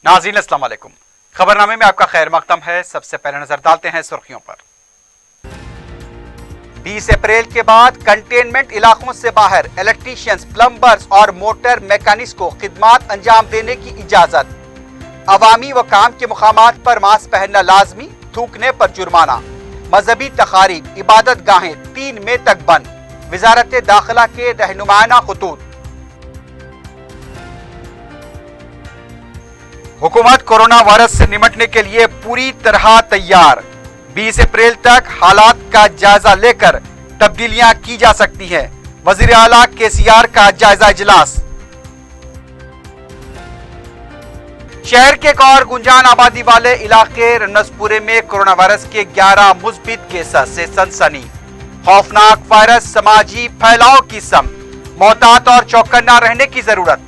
नाज़रीन अस्सलाम वालेकुम। खबरनामे में आपका खैर मकदम है। सबसे पहले नजर डालते हैं सुर्खियों पर। 20 अप्रैल के बाद कंटेनमेंट इलाकों से बाहर इलेक्ट्रीशियंस, प्लम्बर्स और मोटर मैकेनिक्स को खिदमात अंजाम देने की इजाजत। अवामी व काम के मुकामात पर मास्क पहनना लाजमी, थूकने पर जुर्माना। मजहबी तकारीब, इबादत गाहें 3 मई तक बंद। वजारत दाखिला के रहनुमाना खतूत। हुकूमत कोरोना वायरस से निपटने के लिए पूरी तरह तैयार। 20 अप्रैल तक हालात का जायजा लेकर तब्दीलियां की जा सकती हैं। वजीर आला केसीआर का जायजा इजलास। शहर के एक और गुंजान आबादी वाले इलाके रनसपुरे में कोरोना वायरस के 11 मुस्बित केसेस से सनसनी। खौफनाक वायरस समाजी फैलाव की सम, मोहतात और चौकन्ना रहने की जरूरत।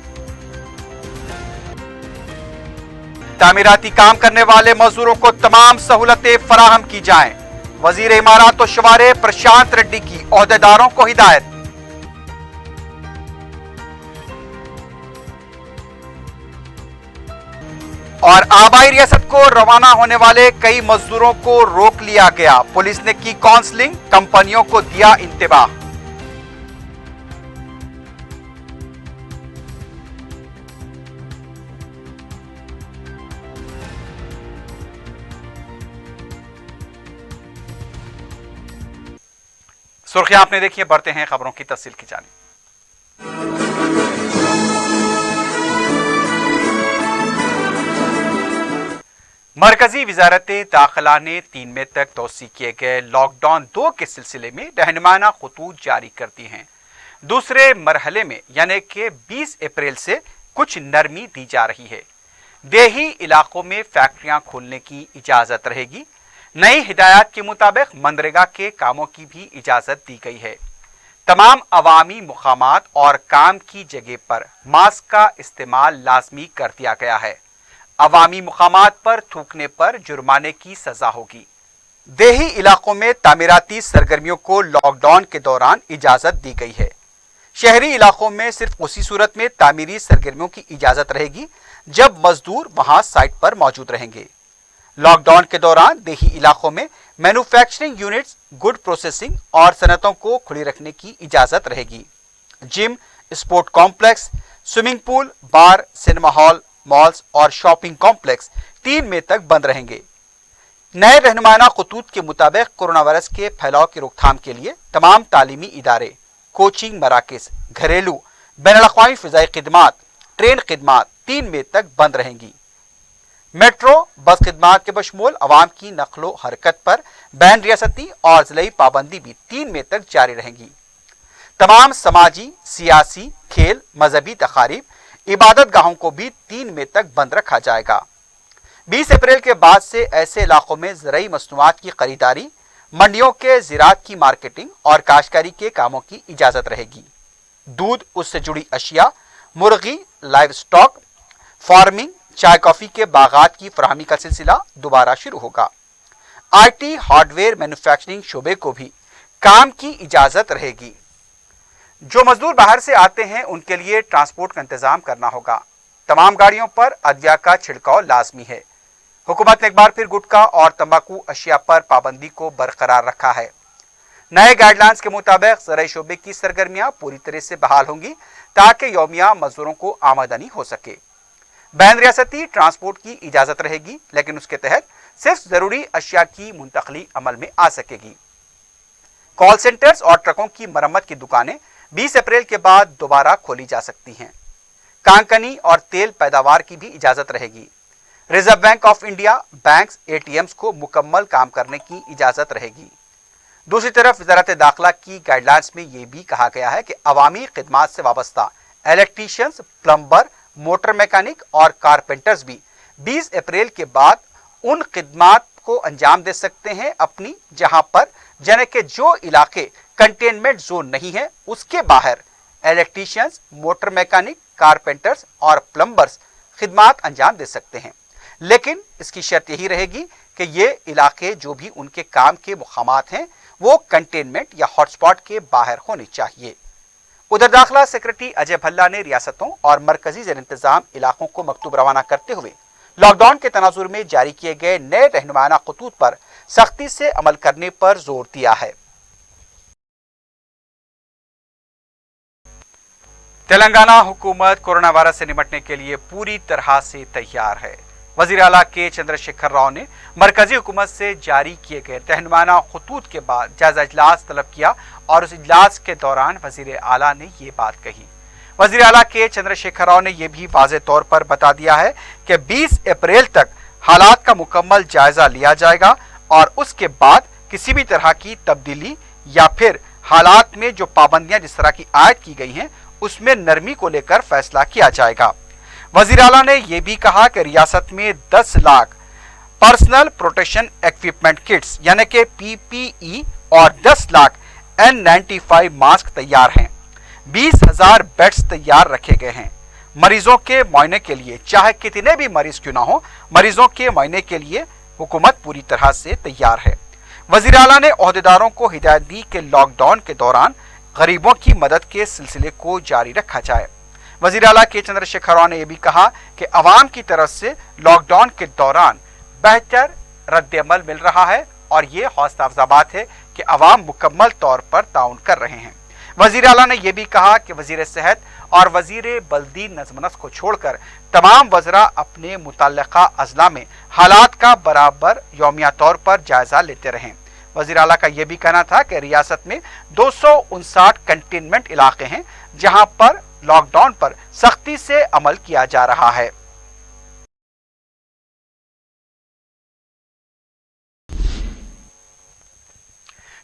तामीराती काम करने वाले मजदूरों को तमाम सहूलतें फराहम की जाएं। वजीर इमारत और शवारे प्रशांत रेड्डी की ओहदेदारों को हिदायत। और आबाई रियासत को रवाना होने वाले कई मजदूरों को रोक लिया गया। पुलिस ने की काउंसलिंग, कंपनियों को दिया इंतबाह। सुर्खियां आपने देखी, बढ़ते हैं खबरों की तफसील की जानिब। मरकजी वजारत दाखिला ने 3 मई तक तोसी किए गए लॉकडाउन 2 के सिलसिले में रहनुमाना खतूत जारी कर दी हैं। दूसरे मरहले में यानी कि 20 अप्रैल से कुछ नरमी दी जा रही है। देही इलाकों में फैक्ट्रियां खोलने की इजाजत रहेगी। नई हिदायत के मुताबिक मनरेगा के कामों की भी इजाजत दी गई है। तमाम अवामी मुकामात और काम की जगह पर मास्क का इस्तेमाल लाजमी कर दिया गया है। अवामी मुकामात पर थूकने पर जुर्माने की सजा होगी। देही इलाकों में तामीराती सरगर्मियों को लॉकडाउन के दौरान इजाजत दी गई है। शहरी इलाकों में सिर्फ उसी सूरत में तामीरी सरगर्मियों की इजाजत रहेगी जब मजदूर वहां साइट पर मौजूद रहेंगे। लॉकडाउन के दौरान देही इलाकों में मैन्युफैक्चरिंग यूनिट्स, गुड प्रोसेसिंग और सनतों को खुली रखने की इजाजत रहेगी। Gym, sport complex, swimming pool, bar, cinema hall, malls और शॉपिंग कॉम्प्लेक्स 3 मई तक बंद रहेंगे। नए रहनुमाना खतूत के मुताबिक कोरोना वायरस के फैलाव की रोकथाम के लिए तमाम तालीमी इदारे, कोचिंग मराकज, घरेलू, बैनुल-अक़वामी फ़िज़ाई खिदमात, ट्रेन खिदमात 3 मई तक बंद रहेंगी। मेट्रो बस खिदमात के बशमूल अवाम की नकलो हरकत पर बैन रियासती और जिलाई पाबंदी भी 3 मई तक जारी रहेंगी। तमाम समाजी, सियासी, खेल, मजहबी तकारीब, इबादत गाहों को भी 3 मई तक बंद रखा जाएगा। 20 अप्रैल के बाद से ऐसे इलाकों में ज़राई मसनूआत की खरीदारी, मंडियों के ज़राअत की मार्केटिंग और काश्तकारी के कामों की इजाज़त रहेगी। दूध, उससे जुड़ी अशिया, मुर्गी, लाइव स्टॉक, फार्मिंग, चाय कॉफी के बागात की फराहमी का सिलसिला दोबारा शुरू होगा। आईटी, हार्डवेयर मैन्युफैक्चरिंग शोबे को भी काम की इजाजत रहेगी। जो मजदूर बाहर से आते हैं उनके लिए ट्रांसपोर्ट का इंतजाम करना होगा। तमाम गाड़ियों पर अदविया का छिड़काव लाजमी है। हुकूमत ने एक बार फिर गुटखा और तंबाकू अशिया पर पाबंदी को बरकरार रखा है। नए गाइडलाइंस के मुताबिक ज़राई शोबे की सरगर्मियां पूरी तरह से बहाल होंगी ताकि यौमिया मजदूरों को आमदनी हो सके। बैन रियासती ट्रांसपोर्ट की इजाजत रहेगी, लेकिन उसके तहत सिर्फ जरूरी अशिया की मुंतकली अमल में आ सकेगी। कॉल सेंटर्स और ट्रकों की मरम्मत की दुकानें 20 अप्रैल के बाद दोबारा खोली जा सकती हैं। कांकनी और तेल पैदावार की भी इजाजत रहेगी। Reserve bank of India, banks, ATMs को मुकम्मल काम करने की इजाजत रहेगी। दूसरी तरफ वजारत दाखिला की गाइडलाइंस में यह भी कहा गया है कि अवामी खिदमात से वाबस्ता इलेक्ट्रीशियंस, प्लम्बर, मोटर मैकेनिक और कारपेंटर्स भी 20 अप्रैल के बाद उन खिदमात को अंजाम दे सकते हैं अपनी, जहां पर यानी कि जो इलाके कंटेनमेंट जोन नहीं है उसके बाहर इलेक्ट्रीशियंस, मोटर मैकेनिक, कारपेंटर्स और प्लम्बर्स खिदमात अंजाम दे सकते हैं। लेकिन इसकी शर्त यही रहेगी कि ये इलाके जो भी उनके काम के मुकामात हैं वो कंटेनमेंट या हॉटस्पॉट के बाहर होने चाहिए। उधर दाखिला सेक्रेटरी अजय भल्ला ने रियासतों और मरकजी ज़ेर इंतजाम इलाकों को मकतूब रवाना करते हुए लॉकडाउन के तनाजुर में जारी किए गए नए रहनुमाना खतूत पर सख्ती से अमल करने पर जोर दिया है। तेलंगाना हुकूमत कोरोना वायरस से निपटने के लिए पूरी तरह से तैयार है। वजीर आला के चंद्रशेखर राव ने मरकजी हुकूमत से जारी किए गए रहनुमाना खतूत के बाद जायजा इजलास तलब किया और उस इजलास के दौरान वजीर आला ने ये बात कही। वजीर आला के चंद्रशेखर राव ने यह भी वाज़ेह तौर पर बता दिया है कि 20 अप्रैल तक हालात का मुकम्मल जायजा लिया जाएगा और उसके बाद किसी भी तरह की तब्दीली या फिर हालात में जो पाबंदियां जिस तरह की आयद की गई हैं उसमें नरमी को लेकर फैसला किया जाएगा। वजीर आला ने यह भी कहा कि रियासत में 10 lakh personal protection equipment kits यानी कि PPE और 10 लाख N95 मास्क तैयार हैं। 20,000 बेड्स तैयार रखे गए हैं। मरीजों के मुआयने के लिए चाहे कितने भी मरीज क्यों ना हो, मरीजों के मुआयने के लिए हुकूमत पूरी तरह से तैयार है। वजीर आला ने ओहदेदारों को हिदायत दी कि लॉकडाउन के दौरान गरीबों की मदद के सिलसिले को जारी रखा जाए। वजीर आला के चंद्रशेखर राव ने यह भी कहा कि अवाम की तरफ से लॉकडाउन के दौरान बेहतर रद्द-ए-अमल मिल रहा है और ये हौसला अफजा बात है कि अवाम मुकम्मल तौर पर ताउन कर रहे हैं। वजीर आला ने यह भी कहा कि वजीर सेहत और वजीर बल्दी नज़्म-ओ-नस्क को छोड़कर तमाम वज़रा अपने मुतल्लिका अजला में हालात का बराबर यौमिया तौर पर जायजा लेते रहें। वजीर आला का यह भी कहना था कि रियासत में 259 कंटेनमेंट इलाके हैं जहां पर लॉकडाउन पर सख्ती से अमल किया जा रहा है।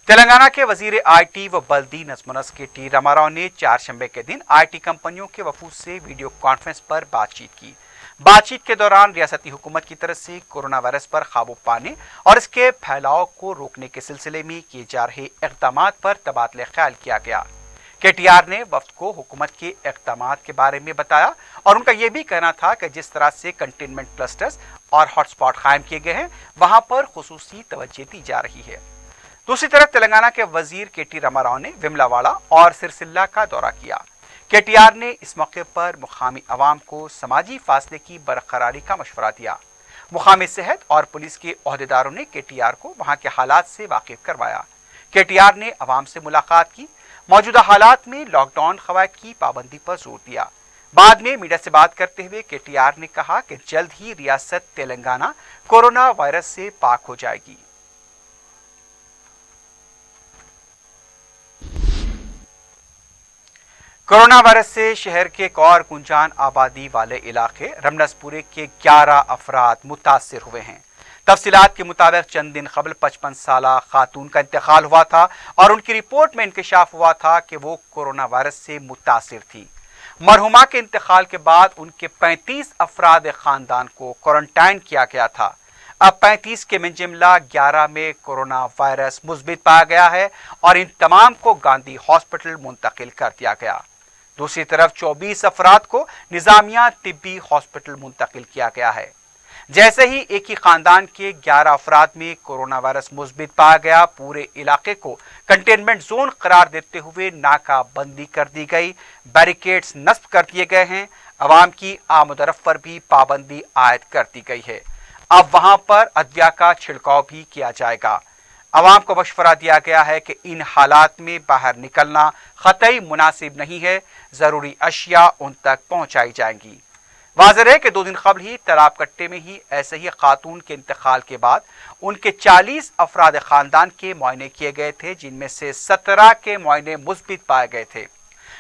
तेलंगाना के वजीर IT व बल्दी नज़्म-ओ-नस्क के टी रामाराव ने चारशंबे के दिन IT कंपनियों के वफूद से वीडियो कॉन्फ्रेंस पर बातचीत की। बातचीत के दौरान रियासती हुकूमत की तरफ से कोरोना वायरस पर काबू पाने और इसके फैलाव को रोकने के सिलसिले में किए जा रहे इक़दामात पर तबादले ख्याल किया गया। KTR ने वफ्द को हुकूमत के इक़दामात के बारे में बताया और उनका यह भी कहना था कि जिस तरह से कंटेनमेंट क्लस्टर्स और हॉटस्पॉट कायम किए गए हैं वहां पर खुसूसी तवज्जो दी जा रही है। दूसरी तरफ तेलंगाना के वजीर KT रामाराव ने विमलावाड़ा और सिरसिल्ला का दौरा किया। KTR ने इस मौके पर मुकामी अवाम को समाजी फासले की बरकरारी का मशवरा दिया। मुकामी सेहत और पुलिस के ओहदेदारों ने KTR को वहां के हालात से वाकिफ करवाया। KTR ने अवाम से मुलाकात की, मौजूदा हालात में लॉकडाउन क़वायद की पाबंदी पर जोर दिया। बाद में मीडिया से बात करते हुए KTR ने कहा कि जल्द ही रियासत तेलंगाना कोरोना वायरस से पाक हो जाएगी। कोरोना वायरस से शहर के एक और गुंजान आबादी वाले इलाके रमनसपुरे के 11 अफराद मुतासिर हुए हैं। तफसीलात के मुताबिक चंद दिन कबल 55 साला खातून का इंतकाल हुआ था और उनकी रिपोर्ट में इंकशाफ हुआ था कि वो कोरोना वायरस से मुतासिर थी। मरहुमा के इंतकाल के बाद उनके 35 अफराद खानदान को क्वारंटाइन किया गया था। अब 35 के में जुमला 11 में कोरोना वायरस मुस्बित पाया गया है और इन तमाम को गांधी हॉस्पिटल मुंतकिल कर दिया गया। दूसरी तरफ 24 अफराद को निजामिया तिब्बी हॉस्पिटल मुंतकिल किया गया है। जैसे ही एक ही खानदान के 11 अफराद में कोरोना वायरस मुस्बित पाया गया, पूरे इलाके को कंटेनमेंट जोन करार देते हुए नाकाबंदी कर दी गई, बैरिकेड्स नस्ब कर दिए गए हैं। अवाम की आमदरफ पर भी पाबंदी आयद कर दी गई है। अब वहां पर अदविया का छिड़काव भी किया जाएगा। अवाम को मशवरा दिया गया है कि इन हालात में बाहर निकलना क़तई मुनासिब नहीं है, जरूरी अशिया उन तक पहुंचाई जाएंगी। वाज़ेह है कि 2 दिन कबल ही तालाब कट्टे में ही ऐसे ही खातून के इंतकाल के बाद उनके 40 अफराद खानदान के मुआयने किए गए थे, जिनमें से 17 के मुआयने मुस्बित पाए गए थे।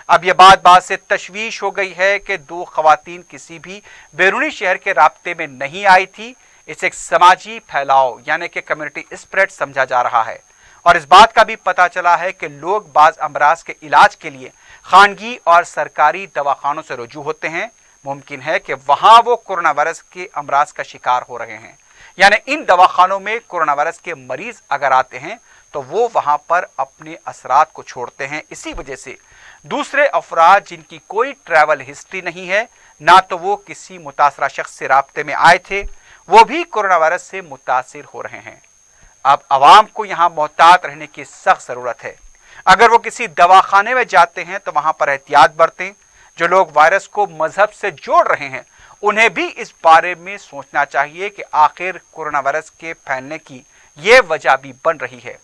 अब यह बात से तशवीश हो गई है कि 2 खवातीन किसी भी बैरूनी शहर के राब्ते में नहीं आई थी। इसे एक समाजी फैलाव यानी कि कम्युनिटी स्प्रेड समझा जा रहा है और इस बात का भी पता चला है कि लोग बाज अमराज के इलाज के लिए खानगी और सरकारी दवाखानों से रुजू होते हैं। मुमकिन है कि वहां वो कोरोना वायरस के अमराज का शिकार हो रहे हैं, यानी इन दवाखानों में कोरोना वायरस के मरीज अगर आते हैं तो वो वहां पर अपने असरात को छोड़ते हैं। इसी वजह से दूसरे अफराद जिनकी कोई ट्रैवल हिस्ट्री नहीं है, ना तो वो किसी मुतासरा शख्स से राब्ते में आए थे, वो भी कोरोना वायरस से मुतासिर हो रहे हैं। अब अवाम को यहाँ मोहतात रहने की सख्त ज़रूरत है। अगर वो किसी दवाखाने में जाते हैं तो वहाँ पर एहतियात बरतें। जो लोग वायरस को मजहब से जोड़ रहे हैं उन्हें भी इस बारे में सोचना चाहिए कि आखिर कोरोना वायरस के फैलने की ये वजह भी बन रही है।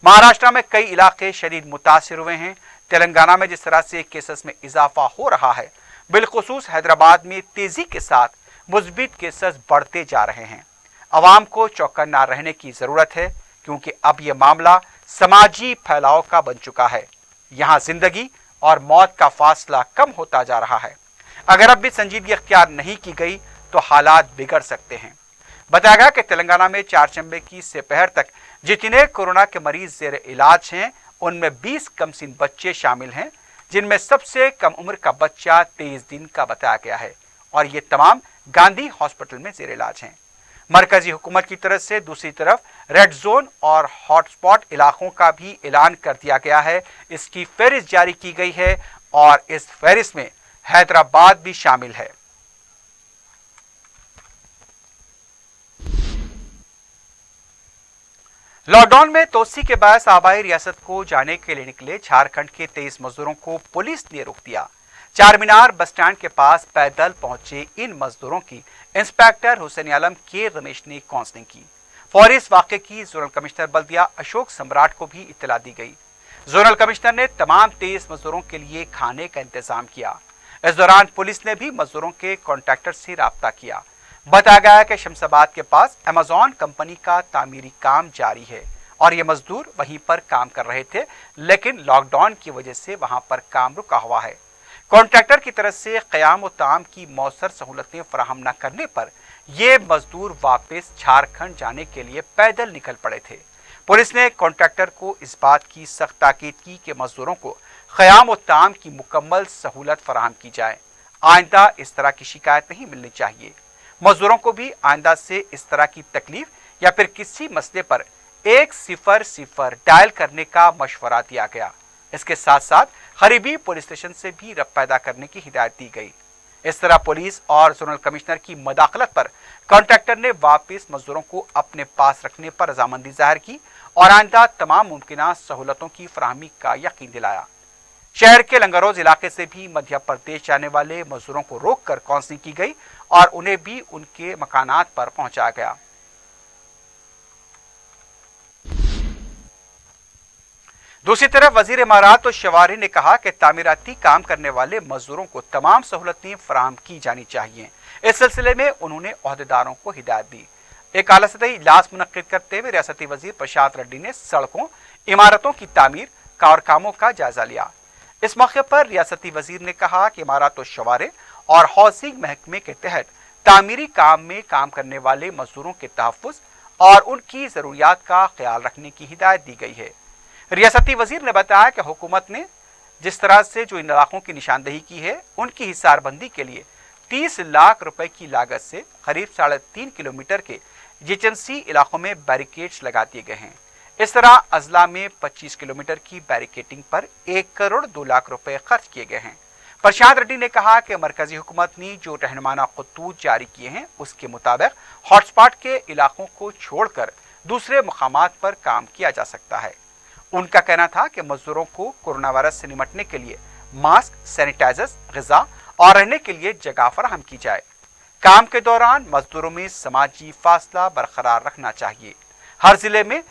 महाराष्ट्र में कई इलाके शदीद मुतासिर हुए हैं। तेलंगाना में जिस तरह से केसेस में इजाफा हो रहा है, बिलखुसूस हैदराबाद में तेजी के साथ मुस्बित केसेस बढ़ते जा रहे हैं। अवाम को चौकन्ना रहने की जरूरत है, क्योंकि अब यह मामला समाजी फैलाव का बन चुका है। यहाँ जिंदगी और मौत का फासला कम होता जा रहा है। अगर अब भी संजीदगी अख्तियार नहीं की गई तो हालात बिगड़ सकते हैं। बताया गया कि तेलंगाना में चारचंबे की दोपहर तक जितने कोरोना के मरीज जेर इलाज हैं उनमें 20 कमसिन बच्चे शामिल हैं, जिनमें सबसे कम उम्र का बच्चा 23 दिन का बताया गया है और ये तमाम गांधी हॉस्पिटल में जेर इलाज हैं। मरकजी हुकूमत की तरफ से दूसरी तरफ रेड जोन और हॉटस्पॉट इलाकों का भी ऐलान कर दिया गया है। इसकी फहरिस्त जारी की गई है और इस फहरिस्त में हैदराबाद भी शामिल है। लॉकडाउन में तोसी के बायस आबाई रियासत को जाने के लिए निकले झारखंड के 23 मजदूरों को पुलिस ने रोक दिया। चार मीनार बस स्टैंड के पास पैदल पहुंचे इन मजदूरों की इंस्पेक्टर हुसैन आलम के रमेश ने काउंसलिंग की। फौरी इस वाक़े की जोनल कमिश्नर बल्दिया अशोक सम्राट को भी इत्तला दी गई। जोनल कमिश्नर ने तमाम 23 मजदूरों के लिए खाने का इंतजाम किया। इस दौरान पुलिस ने भी मजदूरों के कॉन्ट्रैक्टर से राब्ता किया। बताया गया है कि शमशाबाद के पास अमेजॉन कंपनी का तामीरी काम जारी है और ये मजदूर वहीं पर काम कर रहे थे, लेकिन लॉकडाउन की वजह से वहां पर काम रुका हुआ है। कॉन्ट्रैक्टर की तरफ से क़याम व ताम की मौसर सहूलतें फराहम न करने पर ये मजदूर वापस झारखंड जाने के लिए पैदल निकल पड़े थे। पुलिस ने कॉन्ट्रैक्टर को इस बात की सख्त ताकीद की कि मजदूरों को क़याम व ताम की मुकम्मल सहूलत फराहम की जाए। आइंदा इस तरह की शिकायत नहीं मिलनी चाहिए। मजदूरों को भी आइंदा से इस तरह की तकलीफ या फिर किसी मसले पर 100 डायल करने का मशवरा दिया गया। इसके साथ साथ करीबी पुलिस स्टेशन से भी रब्ता पैदा करने की हिदायत दी गई। इस तरह पुलिस और जोनल कमिश्नर की मदाखलत पर कॉन्ट्रैक्टर ने वापस मजदूरों को अपने पास रखने पर रजामंदी जाहिर की और आइंदा तमाम मुमकिन सहूलतों की फराहमी का यकीन दिलाया। शहर के लंगरोज इलाके से भी मध्य प्रदेश जाने वाले मजदूरों को रोककर काउंसलिंग की गई और उन्हें भी उनके मकानात पर पहुंचाया गया। दूसरी तरफ वजीर इमारत और शवारी ने कहा कि तामीराती काम करने वाले मजदूरों को तमाम सहूलतें फराहम की जानी चाहिए। इस सिलसिले में उन्होंने ओहदेदारों को हिदायत दी। एक आला सतही इजलास मुनक्किद करते हुए रियासती वजीर प्रशांत रेड्डी ने सड़कों, इमारतों की तामीर और कामों का जायजा लिया। इस मौके पर रियासती वजीर ने कहा कि इमारत और शवारे और हाउसिंग महकमे के तहत तामीरी काम में काम करने वाले मजदूरों के तहफ़्फ़ुज़ और उनकी ज़रूरियात का ख्याल रखने की हिदायत दी गई है। रियासती वजीर ने बताया कि हुकूमत ने जिस तरह से जो इन इलाकों की निशानदेही की है, उनकी हिसारबंदी के लिए 30 लाख रुपए की लागत से करीब 3.5 किलोमीटर के जीएचएमसी इलाकों में बैरिकेड्स लगा दिए गए हैं। इस तरह अजला में 25 किलोमीटर की बैरिकेटिंग पर 1 करोड़ 2 लाख रुपए खर्च किए गए हैं। प्रशांत रेड्डी ने कहा कि मरकजी हुकूमत ने जो रहनुमाना खतूत जारी किए हैं उसके मुताबिक हॉटस्पॉट के इलाकों को छोड़कर दूसरे मकामात पर काम किया जा सकता है। उनका कहना था कि मजदूरों को कोरोना वायरस से निपटने के लिए मास्क, सैनिटाइजर्स, ग़िज़ा और रहने के लिए जगह फराहम की जाए। काम के दौरान मजदूरों में समाजी फासला बरकरार रखना चाहिए। हर जिले में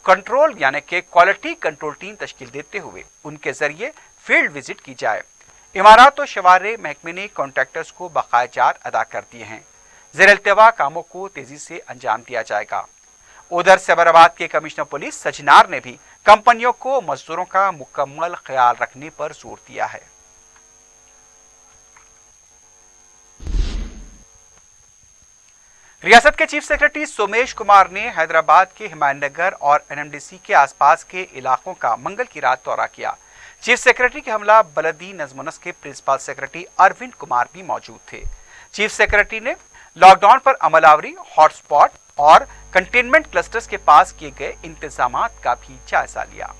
कंट्रोल यानी कि क्वालिटी कंट्रोल टीम तश्कील देते हुए उनके जरिए फील्ड विजिट की जाए। इमारत और शवारे महकमे ने कॉन्ट्रैक्टर्स को बकायाजात अदा कर दिए हैं। ज़ेर-ए-इल्तिवा कामों को तेजी से अंजाम दिया जाएगा। उधर सैबराबाद के कमिश्नर पुलिस सजनार ने भी कंपनियों को मजदूरों का मुकम्मल ख्याल रखने पर जोर दिया है। रियासत के चीफ सेक्रेटरी सोमेश कुमार ने हैदराबाद के हिमायतनगर और एनएमडीसी के आसपास के इलाकों का मंगल की रात दौरा किया। चीफ सेक्रेटरी के हमला बलदी नज़्म-ओ-नस्क के प्रिंसिपल सेक्रेटरी अरविंद कुमार भी मौजूद थे। चीफ सेक्रेटरी ने लॉकडाउन पर अमलावरी, हॉटस्पॉट और कंटेनमेंट क्लस्टर्स के पास किए गए इंतजामात का भी जायजा लिया।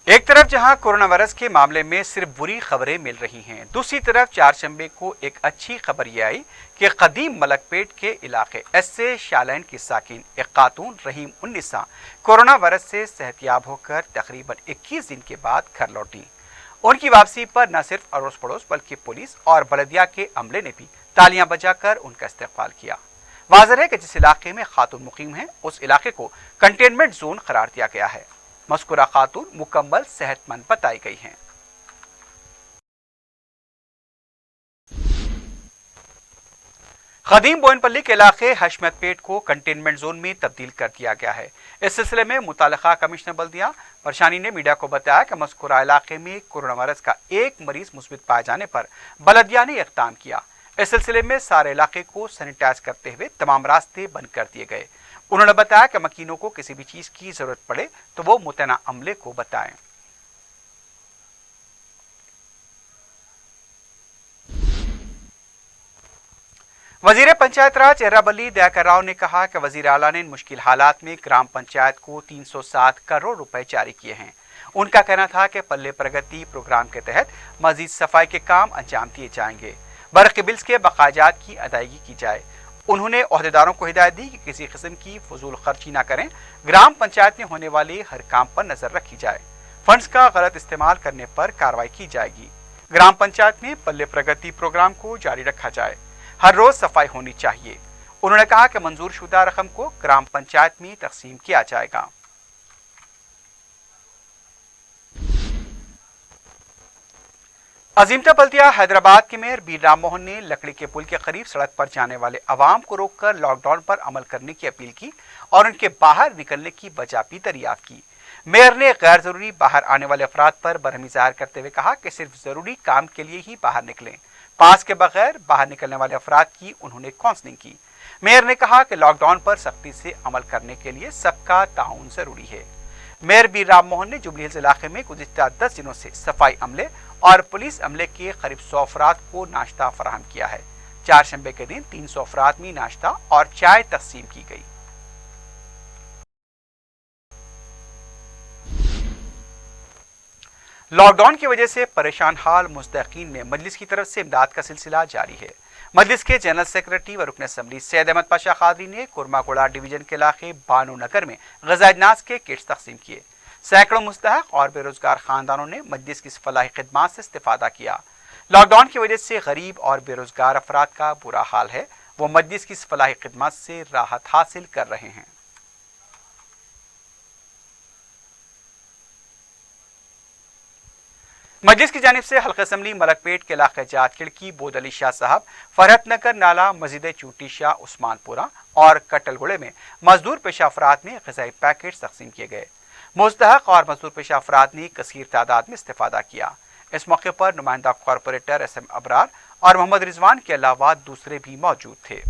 एक तरफ जहां कोरोना वायरस के मामले में सिर्फ बुरी खबरें मिल रही हैं, दूसरी तरफ चारशंबे को एक अच्छी खबर यह आई कि कदीम मलकपेट के इलाके एस.ए. शालाइन की साकिन एक खातून रहीम 19 कोरोना वायरस से सेहतयाब होकर तकरीबन 21 दिन के बाद घर लौटी। उनकी वापसी पर न सिर्फ अड़ोस पड़ोस बल्कि पुलिस और बलदिया के अमले ने भी तालियां बजाकर उनका इस्तकबाल किया। वाज़ेह है कि जिस इलाके में खातून मुकीम है उस इलाके को कंटेनमेंट जोन करार दिया गया है। मज़कूरा खातून मुकम्मल सेहतमंद बताई गई हैं। कदीम बोयनपल्ली के इलाके हशमतपेट को कंटेनमेंट जोन में तब्दील कर दिया गया है। इस सिलसिले में मुताल्लिका कमिश्नर बल्दिया परशानी ने मीडिया को बताया कि मज़कूरा इलाके में कोरोना वायरस का एक मरीज मुस्बित पाए जाने पर बलदिया ने इक़दाम किया। इस सिलसिले में सारे इलाके को सैनिटाइज करते हुए तमाम रास्ते बंद कर दिए गए। उन्होंने बताया कि मकीनों को किसी भी चीज की जरूरत पड़े तो वो मुतैना अमले को बताएं। वजीर पंचायत राज एर्राबल्ली दयाकर राव ने कहा कि वजीर आला ने इन मुश्किल हालात में ग्राम पंचायत को 307 करोड़ रुपए जारी किए हैं। उनका कहना था कि पल्ले प्रगति प्रोग्राम के तहत मजीद सफाई के काम अंजाम दिए जाएंगे, बरक़ी बिल्स के बकायाजात की अदायगी की जाए। उन्होंने ओहदेदारों को हिदायत दी कि किसी किस्म की फजूल खर्ची न करें, ग्राम पंचायत में होने वाले हर काम पर नजर रखी जाए, फंड्स का गलत इस्तेमाल करने पर कार्रवाई की जाएगी। ग्राम पंचायत में पल्ले प्रगति प्रोग्राम को जारी रखा जाए, हर रोज सफाई होनी चाहिए। उन्होंने कहा कि मंजूर शुदा रकम को ग्राम पंचायत में तकसीम किया जाएगा। अजीमता बल्दिया हैदराबाद के मेयर बी राम मोहन ने लकड़ी के पुल के करीब सड़क पर जाने वाले अवाम को रोककर लॉकडाउन पर अमल करने की अपील की और उनके बाहर निकलने की वजह भी दरियाफ्त की। मेयर ने गैर जरूरी बाहर आने वाले अफराद पर बरहमी जाहिर करते हुए कहा कि सिर्फ जरूरी काम के लिए ही बाहर निकलें। पास के बगैर बाहर निकलने वाले अफराद की उन्होंने काउंसलिंग की। मेयर ने कहा कि लॉकडाउन पर सख्ती से अमल करने के लिए सबका ताउन जरूरी है। मेयर बी राम मोहन ने जुबली हिल्स इलाके में गुज़िश्ता 10 दिनों से सफाई अमले और पुलिस अमले के करीब 100 अफराद को नाश्ता फराहम किया है। चारशंबे के दिन 300 अफराद में नाश्ता और चाय तकसीम की गई। लॉकडाउन की वजह से परेशान हाल मुस्तहीकीन में मजलिस की तरफ से इमदाद का सिलसिला जारी है। मजलिस के जनरल सेक्रेटरी व रुकन असम्बली सैयद अहमद पाशा कादरी ने कुरमागुड़ा डिवीजन के इलाके बानो नगर में ग़िज़ाई अजनास के किट्स तकसीम किए। सैकड़ों मुस्तहक और बेरोजगार खानदानों ने मजलिस की फलाही खिदमात से इस्तिफादा किया। लॉकडाउन की वजह से गरीब और बेरोजगार अफराद का बुरा हाल है, वो मजलिस की फलाही खिदमात से राहत हासिल कर रहे हैं। मजलिस की जानिब से हल्का असम्बली मलकपेट के इलाके जात खिड़की बोद अली शाह साहब, फरहत नगर नाला, मस्जिद चूटी शाह, उस्मानपुरा और कटलगुड़े में मजदूर पेशा अफराद में ग़िज़ाई पैकेट तकसीम किए गए। मुस्तहक और मजदूर पेशा अफराद ने कसीर तादाद में इस्तिफादा किया। इस मौके पर नुमाइंदा कॉरपोरेटर एस.एम. अबरार और मोहम्मद रिजवान के अलावा दूसरे भी मौजूद थे।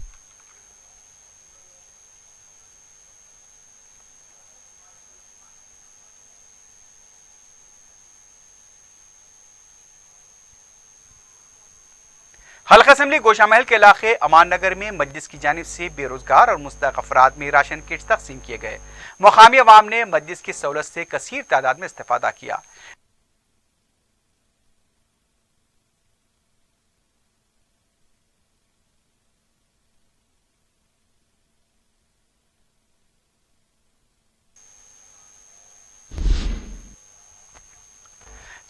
हल्का असम्बली गोशा महल के इलाके अमान नगर में मजलिस की जानिब से बेरोजगार और मुस्तहक अफराद में राशन किट्स तकसीम किए गए। मुकामी अवाम ने मजलिस की सहूलत से कसीर तादाद में इस्तिफादा किया।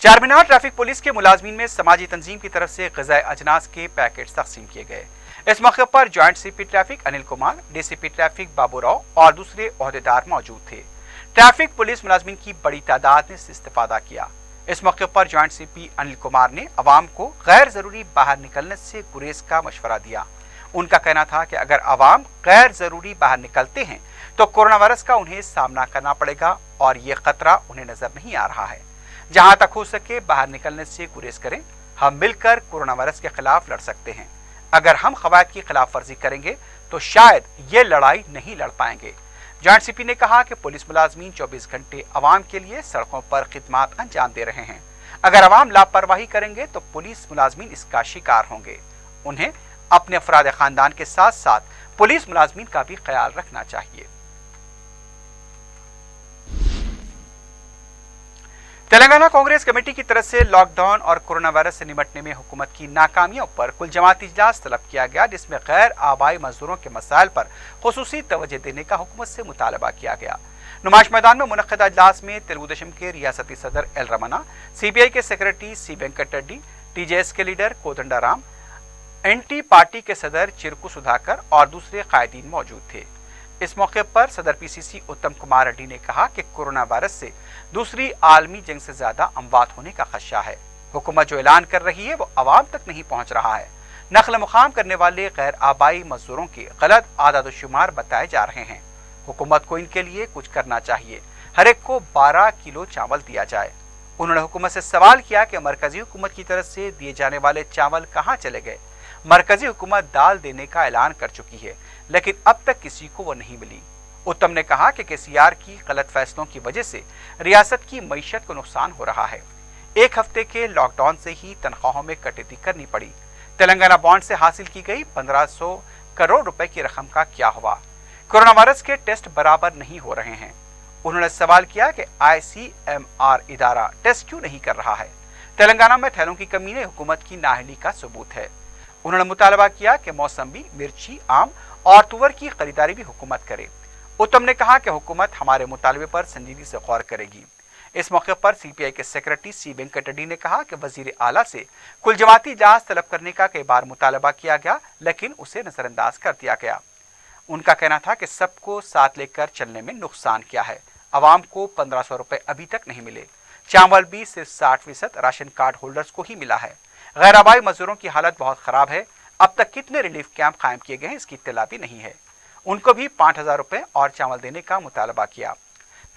चारमीनार ट्रैफिक पुलिस के मुलाजमीन में समाजी तंजीम की तरफ से ग़िज़ाई अजनास के पैकेट तकसीम किए गए। इस मौके पर joint CP traffic Anil Kumar, DCP traffic Babu Rao और दूसरे ओहदेदार मौजूद थे। ट्रैफिक पुलिस मुलाजमीन की बड़ी तादाद ने इस्तिफादा किया। इस मौके पर जॉइंट सीपी अनिल कुमार ने अवाम को गैर जरूरी बाहर निकलने से गुरेज का मशवरा दिया। उनका कहना था कि अगर अवाम गैर जरूरी बाहर निकलते हैं तो कोरोना वायरस का उन्हें सामना करना पड़ेगा और ये खतरा उन्हें नजर नहीं आ रहा है। जहां तक हो सके बाहर निकलने से गुरेज करें। हम मिलकर कोरोना वायरस के खिलाफ लड़ सकते हैं। अगर हम क़वायद की खिलाफ वर्जी करेंगे तो शायद ये लड़ाई नहीं लड़ पाएंगे। जॉइंट सीपी ने कहा कि पुलिस मुलाजमीन 24 घंटे अवाम के लिए सड़कों पर खिदमात अंजाम दे रहे हैं। अगर अवाम लापरवाही करेंगे तो पुलिस मुलाजमीन इसका शिकार होंगे। उन्हें अपने अफराद खानदान के साथ साथ पुलिस मुलाजमीन का भी ख्याल रखना चाहिए। तेलंगाना कांग्रेस कमेटी की तरफ से लॉकडाउन और कोरोना वायरस से निपटने में हुकूमत की नाकामियों पर कुल जमाती इजलास तलब किया गया, जिसमें गैर आबाई मजदूरों के मसाइल पर खुसूसी तवज्जो देने का हुकूमत से मुतालबा किया गया। नुमाइश मैदान में मुनक्किद इजलास में तेलुगुदेशम के रियासती सदर एल रमना, सीपीआई के सेक्रेटरी सी वेंकट रेड्डी, टीजेएस के लीडर कोदंडाराम, एनटी पार्टी के सदर चिरकू सुधाकर और दूसरे कायदीन मौजूद थे। इस मौके पर सदर पीसीसी उत्तम कुमार रेड्डी ने कहा कि कोरोना वायरस से दूसरी आलमी जंग से ज्यादा अमवात होने का खदशा है। हुकूमत जो ऐलान कर रही है वो आवाम तक नहीं पहुंच रहा है। नकल मुकाम करने वाले गैर आबाई मजदूरों के गलत आदाद शुमार बताए जा रहे हैं। हुकूमत को इनके लिए कुछ करना चाहिए। हर एक को 12 किलो चावल दिया जाए। उन्होंने हुकूमत से सवाल किया कि मरकजी हुकूमत की तरफ से दिए जाने वाले चावल कहाँ चले गए। मरकजी हुकूमत दाल देने का ऐलान कर चुकी है, लेकिन अब तक किसी को वो नहीं मिली। उत्तम ने कहा कि केसीआर की गलत फैसलों की वजह से रियासत की मईशत को नुकसान हो रहा है। एक हफ्ते के लॉकडाउन से ही तनख्वाहों में कटौती करनी पड़ी। तेलंगाना बॉन्ड से हासिल की गई 1500 करोड़ रुपए की रकम का क्या हुआ। कोरोना वायरस के टेस्ट बराबर नहीं हो रहे हैं। उन्होंने सवाल किया कि ICMR इदारा टेस्ट क्यों नहीं कर रहा है। तेलंगाना में थैलों की कमी ने हुकूमत की नाअहली का सबूत है। उन्होंने मुतालबा किया कि मौसमी, मिर्ची, आम और तुवर की खरीदारी भी हुकूमत करे। उत्तम ने कहा कि हुकूमत हमारे मुतालबे पर संजीदगी से गौर करेगी। इस मौके पर सीपीआई के सेक्रेटरी सी वेंकट रेड्डी ने कहा कि वजीर आला से कुल जमाती इजलास तलब करने का कई बार मुतालबा किया गया, लेकिन उसे नजरअंदाज कर दिया गया। उनका कहना था कि सबको साथ लेकर चलने में नुकसान क्या है। आवाम को 1500 रुपए अभी तक नहीं मिले। चावल भी सिर्फ 60% राशन कार्ड होल्डर्स को ही मिला है। गैर आबाई मजदूरों की हालत बहुत खराब है। अब तक कितने रिलीफ कैंप कायम किए गए हैं इसकी इत्तला भी नहीं है। उनको भी 5000 रुपए और चावल देने का मुतालबा किया।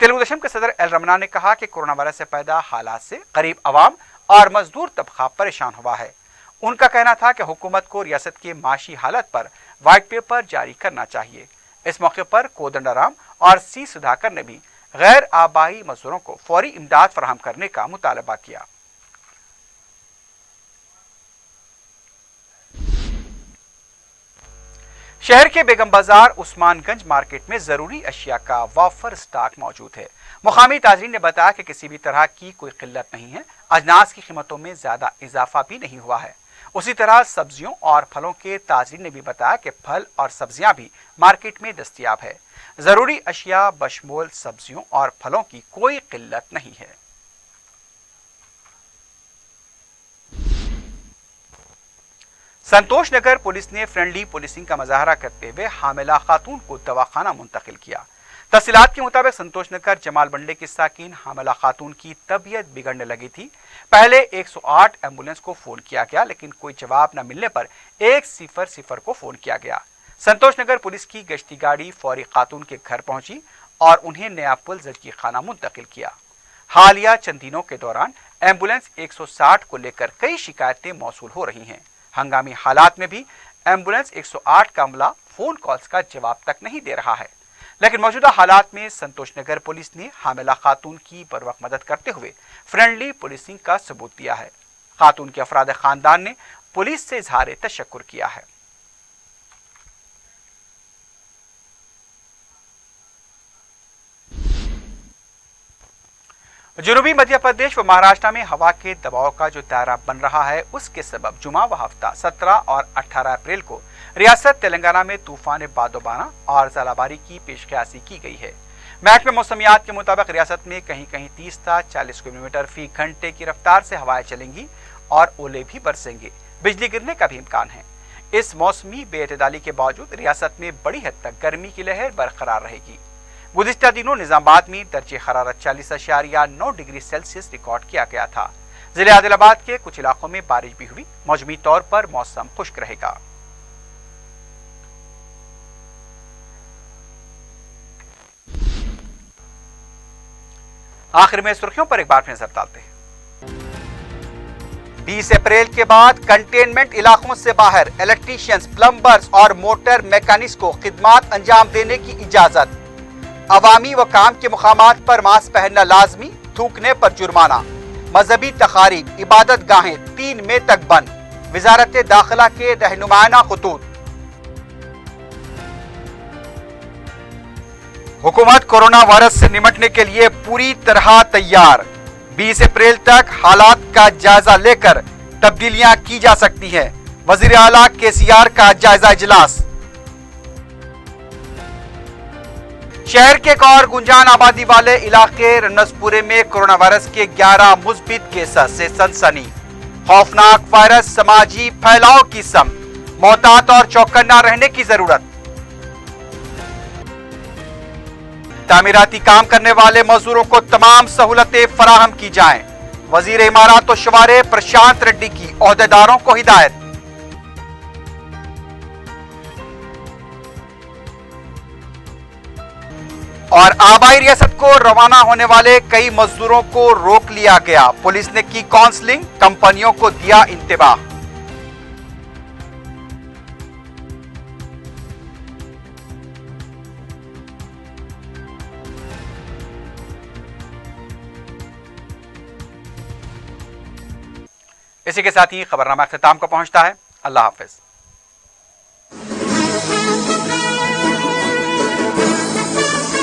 तेलुगुदेशम के सदर एल रमना ने कहा कि कोरोना वायरस से पैदा हालात से गरीब आवाम और मजदूर तबका परेशान हुआ है। उनका कहना था कि हुकूमत को रियासत की माशी हालत पर व्हाइट पेपर जारी करना चाहिए। इस मौके पर कोदंडाराम और सी सुधाकर ने भी गैर आबाई मजदूरों को फौरी इमदाद फराहम करने का मुतालबा किया। शहर के बेगम बाजार उस्मानगंज मार्केट में जरूरी अशिया का वाफर स्टॉक मौजूद है। मुकामी ताजरीन ने बताया कि किसी भी तरह की कोई किल्लत नहीं है। अजनास की कीमतों में ज्यादा इजाफा भी नहीं हुआ है। उसी तरह सब्जियों और फलों के ताजरीन ने भी बताया कि फल और सब्जियां भी मार्केट में दस्तयाब है। जरूरी अशिया बशमूल सब्जियों और फलों की कोई किल्लत नहीं है। संतोष नगर पुलिस ने फ्रेंडली पुलिसिंग का मुजाहरा करते हुए हामिला खातून को दवाखाना मुंतकिल किया। तफसीलात के मुताबिक संतोष नगर जमाल बंडे की साकिन हामिला खातून की तबीयत बिगड़ने लगी थी। पहले 108 एम्बुलेंस को फोन किया गया, लेकिन कोई जवाब न मिलने पर 100 को फोन किया गया। संतोष नगर पुलिस की गश्ती गाड़ी फौरी खातून के घर पहुंची और उन्हें नया पुल जजकी खाना मुंतकिल किया। हालिया चंद दिनों के दौरान एम्बुलेंस 160 को लेकर कई शिकायतें मौसूल हो रही हैं। हंगामी हालात में भी एम्बुलेंस 108 का अमला फोन कॉल्स का जवाब तक नहीं दे रहा है। लेकिन मौजूदा हालात में संतोष नगर पुलिस ने हामिला खातून की बरवक्त मदद करते हुए फ्रेंडली पुलिसिंग का सबूत दिया है। खातून के अफराद खानदान ने पुलिस से इजहार तशक्कुर किया है। जनूबी मध्य प्रदेश व महाराष्ट्र में हवा के दबाव का जो दायरा बन रहा है, उसके सबब जुमा व हफ्ता 17 और 18 अप्रैल को रियासत तेलंगाना में तूफान बादोबाना और ज़लाबारी की पेशकयासी की गई है। महकमे मौसमियात के मुताबिक रियासत में कहीं कहीं 30 से 40 किलोमीटर फी घंटे की रफ्तार से हवाएं चलेंगी और ओले भी बरसेंगे। बिजली गिरने का भी इम्कान है। इस मौसमी बेअतदाली के बावजूद रियासत में बड़ी हद तक गर्मी की लहर बरकरार रहेगी। गुज़िश्ता दिनों निजामाबाद में दर्जे हरारत 40.9 डिग्री सेल्सियस रिकॉर्ड किया गया था। जिले आदिलाबाद के कुछ इलाकों में बारिश भी हुई। मौसमी तौर पर मौसम खुश्क रहेगा। आखिर में सुर्खियों पर एक बार फिर नजर डालते हैं। 20 अप्रैल के बाद कंटेनमेंट इलाकों से बाहर इलेक्ट्रीशियंस, प्लम्बर्स और मोटर मैकेनिक्स को खिदमात अंजाम देने की इजाजत। अवामी व काम के मुकामात पर मास्क पहनना लाजमी, थूकने पर जुर्माना। मजहबी तकारीब, इबादत गाहें 3 मई तक बंद। वजारत दाखिला के रहनुमाना खतूत। हुकूमत कोरोना वायरस से निपटने के लिए पूरी तरह तैयार। 20 अप्रैल तक हालात का जायजा लेकर तब्दीलियां की जा सकती हैं। वजीर आला केसीआर का जायजा इजलास। शहर के एक और गुंजान आबादी वाले इलाके रनसपुरे में कोरोना वायरस के 11 मुस्बित केसेस से सनसनी। खौफनाक वायरस समाजी फैलाव की सम, मोहतात और चौकन्ना रहने की जरूरत। तामीराती काम करने वाले मजदूरों को तमाम सहूलतें फराहम की जाएं। वजीर इमारत और शवारे प्रशांत रेड्डी की ओहदेदारों को हिदायत। और आबाई रियासत को रवाना होने वाले कई मजदूरों को रोक लिया गया। पुलिस ने की काउंसलिंग, कंपनियों को दिया इंतबाह। इसी के साथ ही खबरनामा अख्ताम को पहुंचता है। अल्लाह हाफिज।